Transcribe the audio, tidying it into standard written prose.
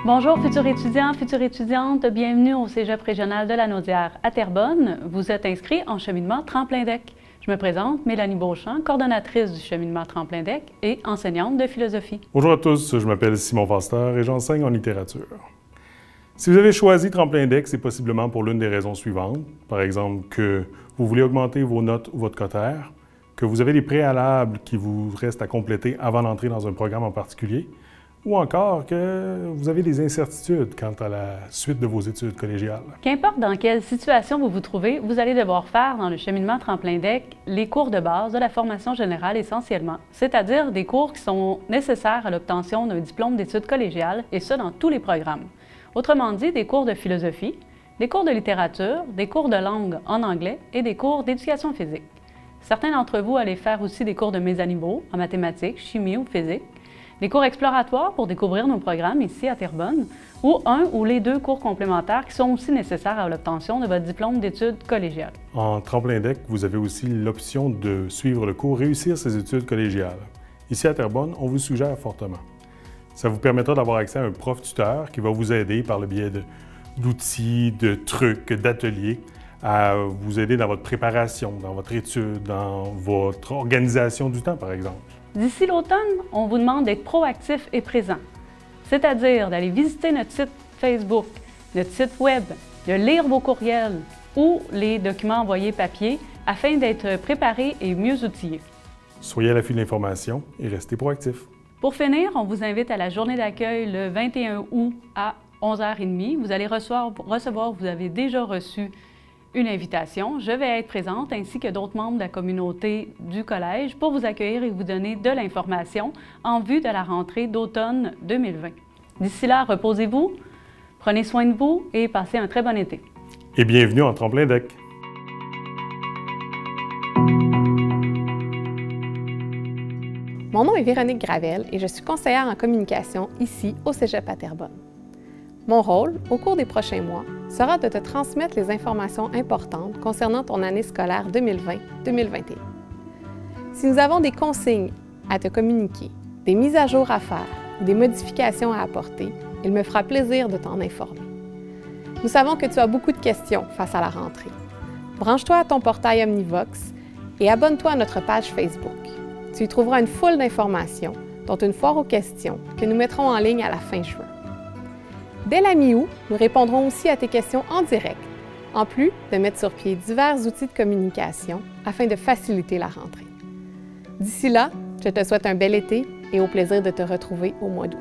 Bonjour futurs étudiants, futures étudiantes, bienvenue au Cégep régional de la Naudière à Terrebonne. Vous êtes inscrits en cheminement Tremplin Deck. Je me présente, Mélanie Beauchamp, coordonnatrice du cheminement Tremplin Deck et enseignante de philosophie. Bonjour à tous, je m'appelle Simon Foster et j'enseigne en littérature. Si vous avez choisi Tremplin Deck, c'est possiblement pour l'une des raisons suivantes. Par exemple, que vous voulez augmenter vos notes ou votre quotaire, que vous avez des préalables qui vous restent à compléter avant d'entrer dans un programme en particulier, ou encore que vous avez des incertitudes quant à la suite de vos études collégiales. Qu'importe dans quelle situation vous vous trouvez, vous allez devoir faire dans le cheminement Tremplin Deck les cours de base de la formation générale essentiellement, c'est-à-dire des cours qui sont nécessaires à l'obtention d'un diplôme d'études collégiales, et ce dans tous les programmes. Autrement dit, des cours de philosophie, des cours de littérature, des cours de langue en anglais et des cours d'éducation physique. Certains d'entre vous allaient faire aussi des cours de mésanimaux en mathématiques, chimie ou physique, des cours exploratoires pour découvrir nos programmes ici à Terrebonne, ou un ou les deux cours complémentaires qui sont aussi nécessaires à l'obtention de votre diplôme d'études collégiales. En Tremplin Deck, vous avez aussi l'option de suivre le cours Réussir ses études collégiales. Ici à Terrebonne, on vous suggère fortement. Ça vous permettra d'avoir accès à un prof tuteur qui va vous aider par le biais d'outils, de trucs, d'ateliers, à vous aider dans votre préparation, dans votre étude, dans votre organisation du temps, par exemple. D'ici l'automne, on vous demande d'être proactif et présent, c'est-à-dire d'aller visiter notre site Facebook, notre site Web, de lire vos courriels ou les documents envoyés papier afin d'être préparé et mieux outillé. Soyez à l'affût de l'information et restez proactif. Pour finir, on vous invite à la journée d'accueil le 21 août à 11h30. Vous allez recevoir, vous avez déjà reçu une invitation. Je vais être présente ainsi que d'autres membres de la communauté du collège pour vous accueillir et vous donner de l'information en vue de la rentrée d'automne 2020. D'ici là, reposez-vous, prenez soin de vous et passez un très bon été. Et bienvenue en Tremplin Deck. Mon nom est Véronique Gravel et je suis conseillère en communication ici au Cégep à Terrebonne. Mon rôle, au cours des prochains mois, sera de te transmettre les informations importantes concernant ton année scolaire 2020-2021. Si nous avons des consignes à te communiquer, des mises à jour à faire ou des modifications à apporter, il me fera plaisir de t'en informer. Nous savons que tu as beaucoup de questions face à la rentrée. Branche-toi à ton portail Omnivox et abonne-toi à notre page Facebook. Tu y trouveras une foule d'informations, dont une foire aux questions que nous mettrons en ligne à la fin juin. Dès la mi-août, nous répondrons aussi à tes questions en direct, en plus de mettre sur pied divers outils de communication afin de faciliter la rentrée. D'ici là, je te souhaite un bel été et au plaisir de te retrouver au mois d'août.